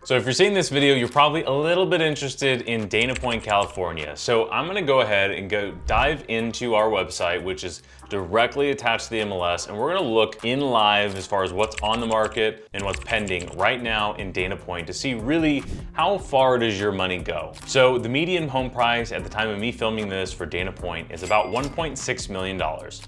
So if you're seeing this video, you're probably a little bit interested in Dana Point, California. So I'm gonna go ahead and go dive into our website, which is directly attached to the MLS, and we're gonna look in live as far as what's on the market and what's pending right now in Dana Point to see really how far does your money go. So the median home price at the time of me filming this for Dana Point is about $1.6 million.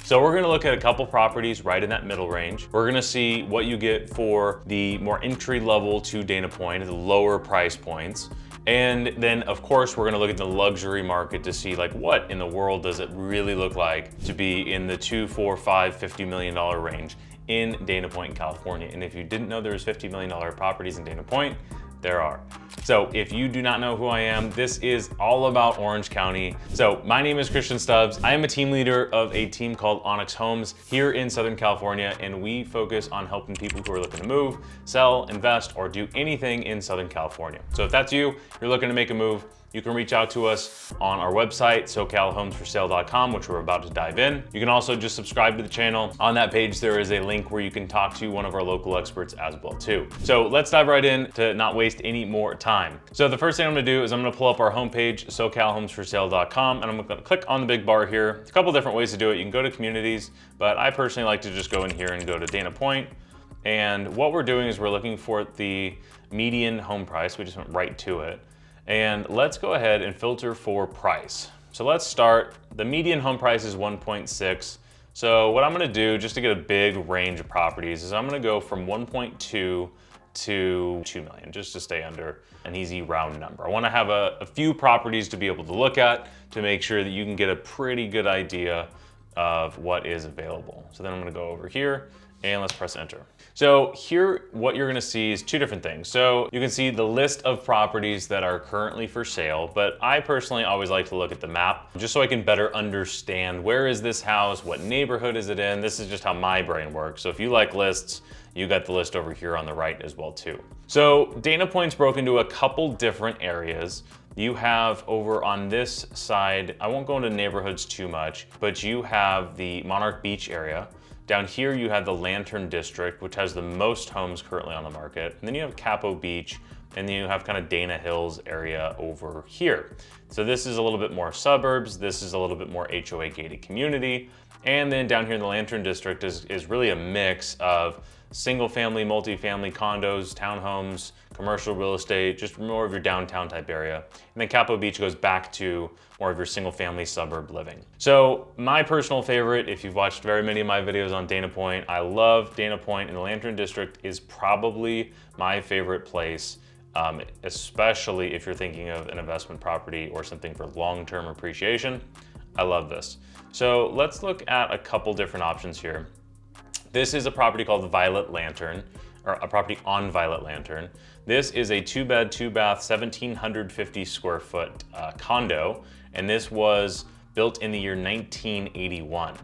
So we're gonna look at a couple properties right in that middle range. We're gonna see what you get for the more entry level to Dana Point, the lower price points. And then of course, we're gonna look at the luxury market to see like what in the world does it really look like to be in the $2, $4, $5, $50 million range in Dana Point, California. And if you didn't know there was $50 million properties in Dana Point, there are. So if you do not know who I am, this is all about Orange County. So my name is Christian Stubbs. I am a team leader of a team called Onyx Homes here in Southern California, and we focus on helping people who are looking to move, sell, invest, or do anything in Southern California. So if that's you, you're looking to make a move, you can reach out to us on our website, socalhomesforsale.com, which we're about to dive in. You can also just subscribe to the channel. On that page, there is a link where you can talk to one of our local experts as well too. So let's dive right in to not waste any more time. So the first thing I'm gonna do is I'm gonna pull up our homepage, socalhomesforsale.com, and I'm gonna click on the big bar here. There's a couple different ways to do it. You can go to communities, but I personally like to just go in here and go to Dana Point. And what we're doing is we're looking for the median home price. We just went right to it. And let's go ahead and filter for price. So let's start. The median home price is 1.6. So what I'm gonna do, just to get a big range of properties, is I'm gonna go from 1.2 to 2 million, just to stay under an easy round number. I wanna have a few properties to be able to look at to make sure that you can get a pretty good idea of what is available. So then I'm gonna go over here and let's press enter. So here, what you're gonna see is two different things. So you can see the list of properties that are currently for sale, but I personally always like to look at the map just so I can better understand where is this house, what neighborhood is it in. This is just how my brain works. So if you like lists, you got the list over here on the right as well too. So Dana Point's broken into a couple different areas. You have over on this side, I won't go into neighborhoods too much, but you have the Monarch Beach area. Down here, you have the Lantern District, which has the most homes currently on the market. And then you have Capo Beach, and then you have kind of Dana Hills area over here. So this is a little bit more suburbs. This is a little bit more HOA gated community. And then down here in the Lantern District is really a mix of single family, multifamily condos, townhomes, commercial real estate, just more of your downtown type area. And then Capo Beach goes back to more of your single family suburb living. So my personal favorite, if you've watched very many of my videos on Dana Point, I love Dana Point, and the Lantern District is probably my favorite place, especially if you're thinking of an investment property or something for long-term appreciation. I love this. So let's look at a couple different options here. This is a property called Violet Lantern, or a property on Violet Lantern. This is a 2-bed, 2-bath, 1,750 square foot condo, and this was built in the year 1981.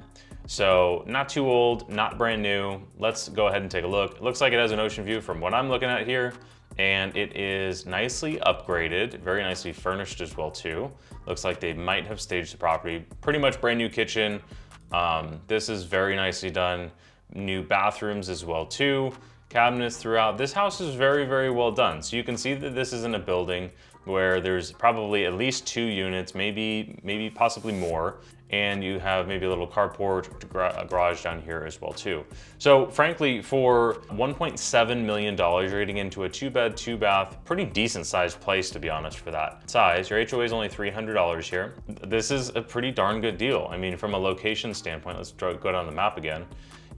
So not too old, not brand new. Let's go ahead and take a look. It looks like it has an ocean view from what I'm looking at here, and it is nicely upgraded, very nicely furnished as well too. Looks like they might have staged the property. Pretty much brand new kitchen. This is very nicely done. New bathrooms as well too, cabinets throughout. This house is very, very well done. So you can see that this is in a building where there's probably at least 2 units, maybe possibly more. And you have maybe a little carport, a garage down here as well too. So frankly, for $1.7 million, you're getting into a 2-bed, 2-bath, pretty decent sized place to be honest for that size. Your HOA is only $300 here. This is a pretty darn good deal. I mean, from a location standpoint, let's go down the map again.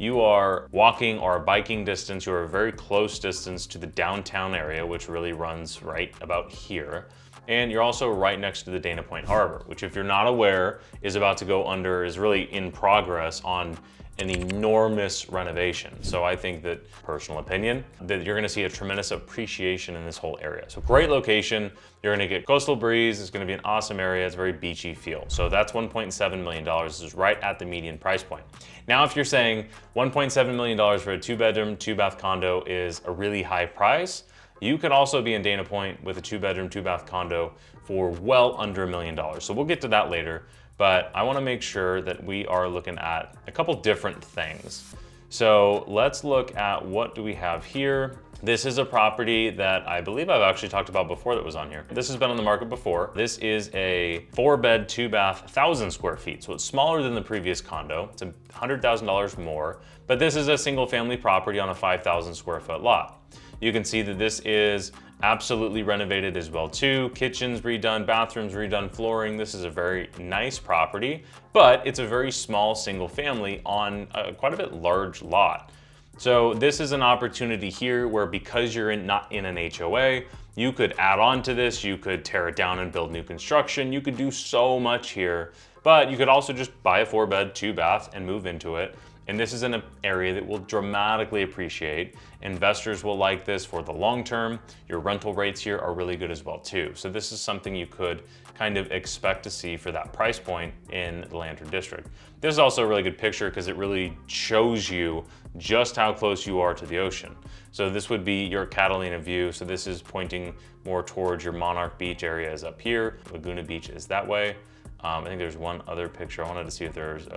You are walking or biking distance, you are a very close distance to the downtown area, which really runs right about here. And you're also right next to the Dana Point Harbor, which if you're not aware, is really in progress on an enormous renovation. So I think that, personal opinion, that you're gonna see a tremendous appreciation in this whole area. So great location, you're gonna get coastal breeze, it's gonna be an awesome area, it's a very beachy feel. So that's $1.7 million, this is right at the median price point. Now, if you're saying $1.7 million for a 2-bedroom, 2-bath condo is a really high price, you could also be in Dana Point with a 2-bedroom, 2-bath condo for well under $1 million. So we'll get to that later, but I wanna make sure that we are looking at a couple different things. So let's look at what do we have here. This is a property that I believe I've actually talked about before that was on here. This has been on the market before. This is a 4-bed, 2-bath, 1,000 square feet. So it's smaller than the previous condo. It's $100,000 more, but this is a single family property on a 5,000 square foot lot. You can see that this is absolutely renovated as well too. Kitchens redone, bathrooms redone, flooring. This is a very nice property, but it's a very small single family on quite a bit large lot. So this is an opportunity here where, because you're not in an HOA, you could add on to this, you could tear it down and build new construction, you could do so much here, but you could also just buy a 4-bed, 2-bath and move into it. And this is in an area that will dramatically appreciate. Investors will like this for the long term. Your rental rates here are really good as well too. So this is something you could kind of expect to see for that price point in the Lantern District. This is also a really good picture because it really shows you just how close you are to the ocean. So this would be your Catalina view. So this is pointing more towards your Monarch Beach area is up here. Laguna Beach is that way. I think there's one other picture. I wanted to see if there's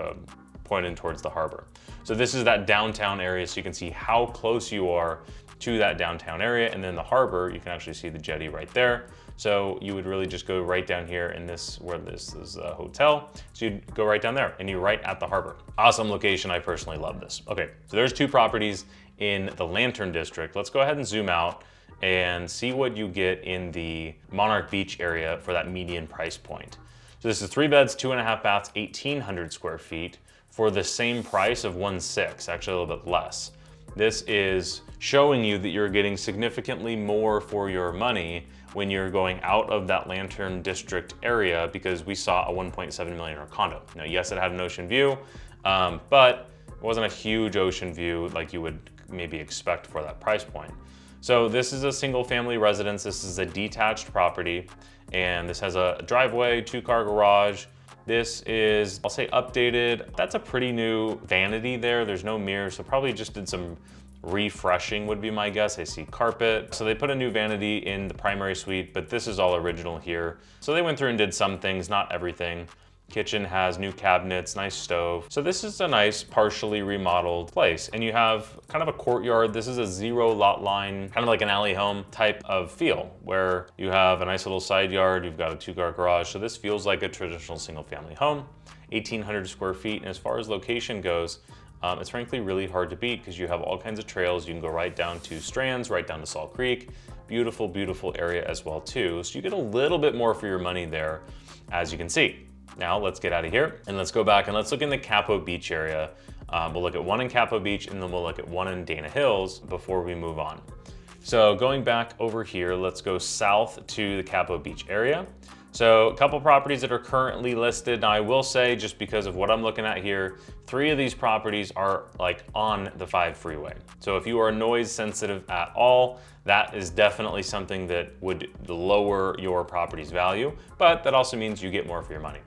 pointing towards the harbor. So this is that downtown area, so you can see how close you are to that downtown area. And then the harbor, you can actually see the jetty right there. So you would really just go right down here in this, where this is a hotel. So you'd go right down there and you're right at the harbor. Awesome location, I personally love this. Okay, so there's 2 properties in the Lantern District. Let's go ahead and zoom out and see what you get in the Monarch Beach area for that median price point. So this is 3 beds, 2.5 baths, 1,800 square feet for the same price of 1.6, actually a little bit less. This is showing you that you're getting significantly more for your money when you're going out of that Lantern District area, because we saw a $1.7 million condo. Now, yes, it had an ocean view, but it wasn't a huge ocean view like you would maybe expect for that price point. So this is a single family residence. This is a detached property, and this has a driveway, 2-car garage. This is, I'll say, updated. That's a pretty new vanity there. There's no mirror, so probably just did some refreshing would be my guess. I see carpet. So they put a new vanity in the primary suite, but this is all original here. So they went through and did some things, not everything. Kitchen has new cabinets, nice stove. So this is a nice partially remodeled place. And you have kind of a courtyard. This is a 0 lot line, kind of like an alley home type of feel, where you have a nice little side yard, you've got a 2-car garage. So this feels like a traditional single family home, 1,800 square feet. And as far as location goes, it's frankly really hard to beat because you have all kinds of trails. You can go right down to Strands, right down to Salt Creek. Beautiful, beautiful area as well too. So you get a little bit more for your money there, as you can see. Now let's get out of here and let's go back and let's look in the Capo Beach area. We'll look at one in Capo Beach and then we'll look at one in Dana Hills before we move on. So going back over here, let's go south to the Capo Beach area. So a couple properties that are currently listed. Now I will say, just because of what I'm looking at here, 3 of these properties are like on the 5 freeway. So if you are noise sensitive at all, that is definitely something that would lower your property's value, but that also means you get more for your money.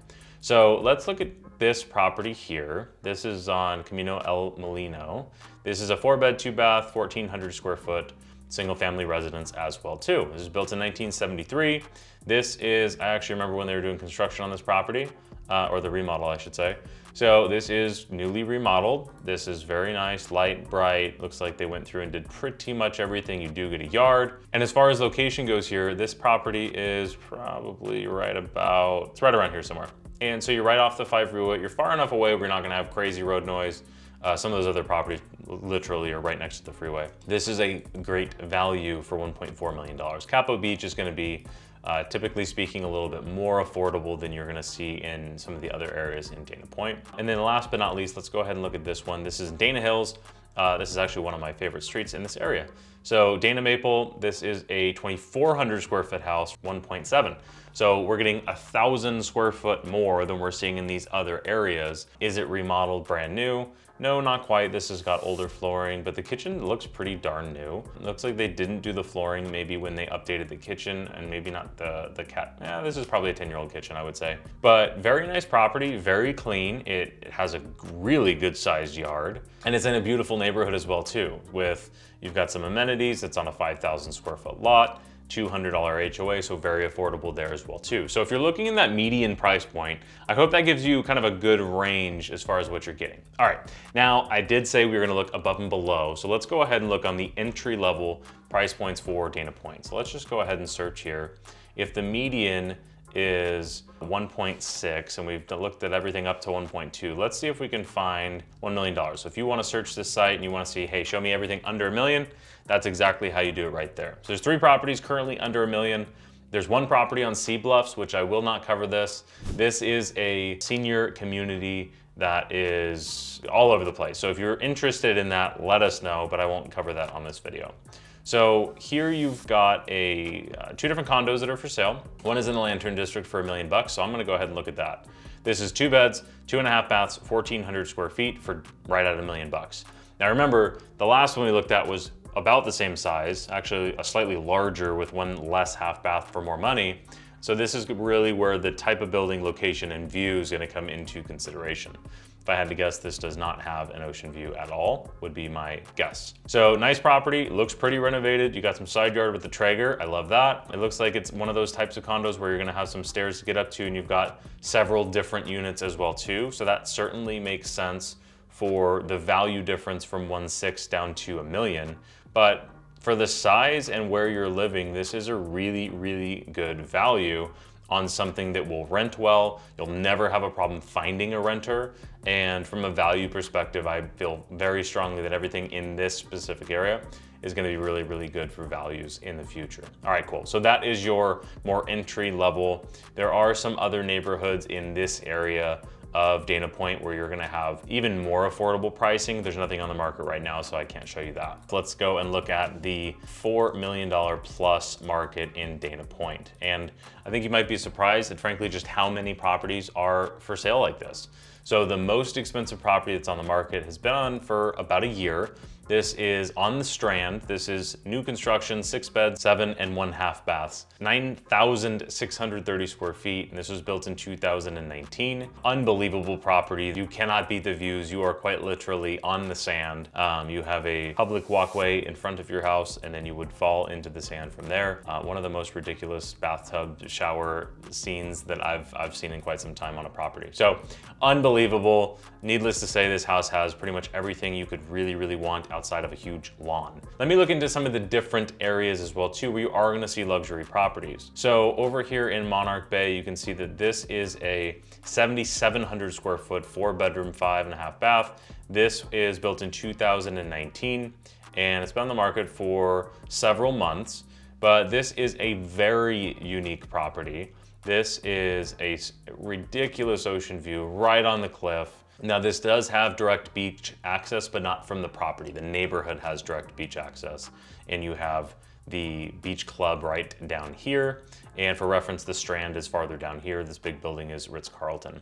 So let's look at this property here. This is on Camino El Molino. This is a 4-bed, 2-bath, 1,400 square foot single family residence as well too. This is built in 1973. This is, I actually remember when they were doing construction on this property, or the remodel, I should say. So this is newly remodeled. This is very nice, light, bright. Looks like they went through and did pretty much everything. You do get a yard. And as far as location goes here, this property is probably right about, it's right around here somewhere. And so you're right off the 5 freeway. You're far enough away where you're not gonna have crazy road noise. Some of those other properties literally are right next to the freeway. This is a great value for $1.4 million. Capo Beach is gonna be, typically speaking, a little bit more affordable than you're gonna see in some of the other areas in Dana Point. And then last but not least, let's go ahead and look at this one. This is Dana Hills. This is actually one of my favorite streets in this area. So Dana Maple, this is a 2,400 square foot house, 1.7. So we're getting 1,000 square foot more than we're seeing in these other areas. Is it remodeled brand new? No, not quite. This has got older flooring, but the kitchen looks pretty darn new. It looks like they didn't do the flooring maybe when they updated the kitchen, and maybe not the cat. Yeah, this is probably a 10-year-old kitchen, I would say. But very nice property, very clean. It has a really good sized yard, and it's in a beautiful neighborhood as well too, with, you've got some amenities. It's on a 5,000 square foot lot. $200 HOA, so very affordable there as well too. So if you're looking in that median price point, I hope that gives you kind of a good range as far as what you're getting. All right, now I did say we were gonna look above and below, so let's go ahead and look on the entry level price points for Dana Point. So let's just go ahead and search here. If the median is 1.6 and we've looked at everything up to 1.2, let's see if we can find $1 million. So if you want to search this site and you want to see, hey, show me everything under $1 million, that's exactly how you do it right there. So there's 3 properties currently under $1 million. There's 1 property on Sea Bluffs, which I will not cover this. This is a senior community that is all over the place. So if you're interested in that, let us know, but I won't cover that on this video. So here you've got 2 different condos that are for sale. One is in the Lantern District for $1 million, so I'm gonna go ahead and look at that. This is 2 beds, 2.5 baths, 1,400 square feet for right at $1 million. Now remember, the last one we looked at was about the same size, actually a slightly larger with 1 less half bath for more money. So this is really where the type of building, location, and view is gonna come into consideration. If I had to guess, this does not have an ocean view at all, would be my guess. So nice property, looks pretty renovated. You got some side yard with the Traeger, I love that. It looks like it's one of those types of condos where you're gonna have some stairs to get up to and you've got several different units as well too. So that certainly makes sense for the value difference from 1.6 down to $1 million. But for the size and where you're living, this is a really, really good value on something that will rent well. You'll never have a problem finding a renter. And from a value perspective, I feel very strongly that everything in this specific area is gonna be really, really good for values in the future. All right, cool. So that is your more entry level. There are some other neighborhoods in this area of Dana Point where you're gonna have even more affordable pricing. There's nothing on the market right now, so I can't show you that. Let's go and look at the $4 million plus market in Dana Point. And I think you might be surprised at frankly just how many properties are for sale like this. So the most expensive property that's on the market has been on for about a year. This is on the Strand. This is new construction, 6 beds, 7.5 baths, 9,630 square feet. And this was built in 2019. Unbelievable property. You cannot beat the views. You are quite literally on the sand. You have a public walkway in front of your house, and then you would fall into the sand from there. One of the most ridiculous bathtub shower scenes that I've seen in quite some time on a property. So unbelievable. Needless to say, this house has pretty much everything you could really, really want outside of a huge lawn. Let me look into some of the different areas as well too, where you are gonna see luxury properties. So over here in Monarch Bay, you can see that this is a 7,700 square foot, 4-bedroom, 5.5 bath. This is built in 2019, and it's been on the market for several months, but this is a very unique property. This is a ridiculous ocean view right on the cliff. Now this does have direct beach access, but not from the property. The neighborhood has direct beach access, and you have the beach club right down here. And for reference, the Strand is farther down here. This big building is Ritz-Carlton.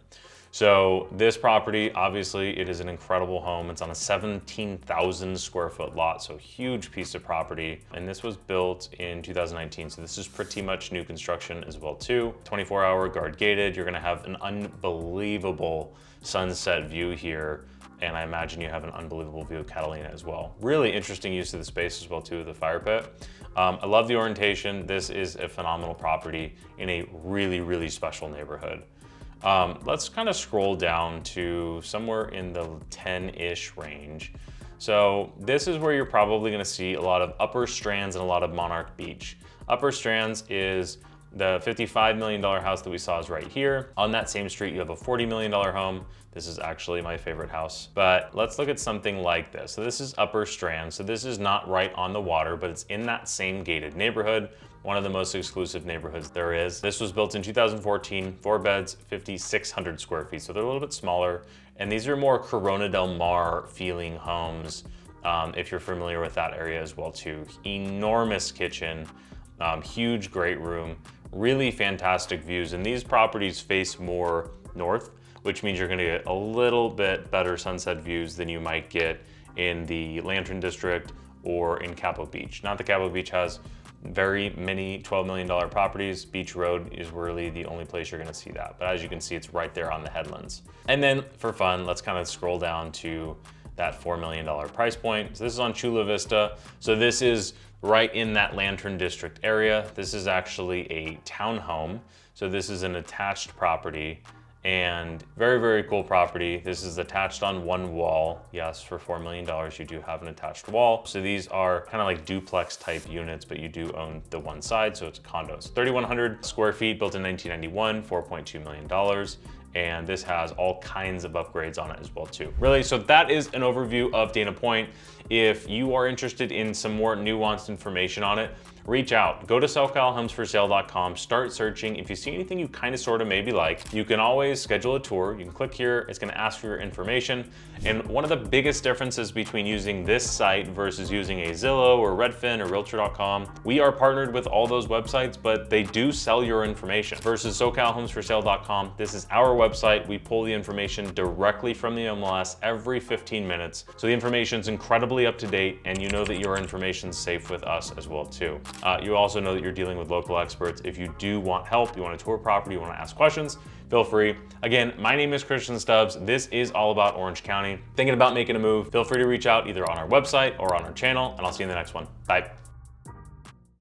So this property, obviously it is an incredible home. It's on a 17,000 square foot lot, so huge piece of property. And this was built in 2019. So this is pretty much new construction as well too. 24-hour guard gated. You're gonna have an unbelievable sunset view here. And I imagine you have an unbelievable view of Catalina as well. Really interesting use of the space as well too, the fire pit. I love the orientation. This is a phenomenal property in a really, really special neighborhood. Let's kind of scroll down to somewhere in the 10-ish range. So this is where you're probably gonna see a lot of Upper Strands and a lot of Monarch Beach. Upper Strands is the $55 million house that we saw is right here. On that same street, you have a $40 million home. This is actually my favorite house, but let's look at something like this. So this is Upper Strand. So this is not right on the water, but it's in that same gated neighborhood, one of the most exclusive neighborhoods there is. This was built in 2014, 4 beds, 5,600 square feet. So they're a little bit smaller. And these are more Corona del Mar feeling homes, if you're familiar with that area as well too. Enormous kitchen, huge great room, really fantastic views. And these properties face more north, which means you're gonna get a little bit better sunset views than you might get in the Lantern District or in Cabo Beach. Not that Cabo Beach has very many $12 million properties. Beach Road is really the only place you're gonna see that. But as you can see, it's right there on the headlands. And then for fun, let's kind of scroll down to that $4 million price point. So this is on Chula Vista. So this is right in that Lantern District area. This is actually a townhome. So this is an attached property and very, very cool property. This is attached on one wall. Yes, for $4 million, you do have an attached wall. So these are kind of like duplex type units, but you do own the one side, so it's condos. 3,100 square feet, built in 1991, $4.2 million. And this has all kinds of upgrades on it as well too. Really, so that is an overview of Dana Point. If you are interested in some more nuanced information on it, reach out. Go to SoCalHomesForSale.com, start searching. If you see anything you kind of sort of maybe like, you can always schedule a tour. You can click here, it's gonna ask for your information. And one of the biggest differences between using this site versus using a Zillow or Redfin or Realtor.com, we are partnered with all those websites, but they do sell your information. Versus SoCalHomesForSale.com, this is our website. We pull the information directly from the MLS every 15 minutes. So the information is incredibly up to date, and you know that your information is safe with us as well too. You also know that you're dealing with local experts. If you do want help, you want to tour property, you want to ask questions, feel free. Again, my name is Christian Stubbs. This is all about Orange County. Thinking about making a move, feel free to reach out either on our website or on our channel, and I'll see you in the next one. Bye.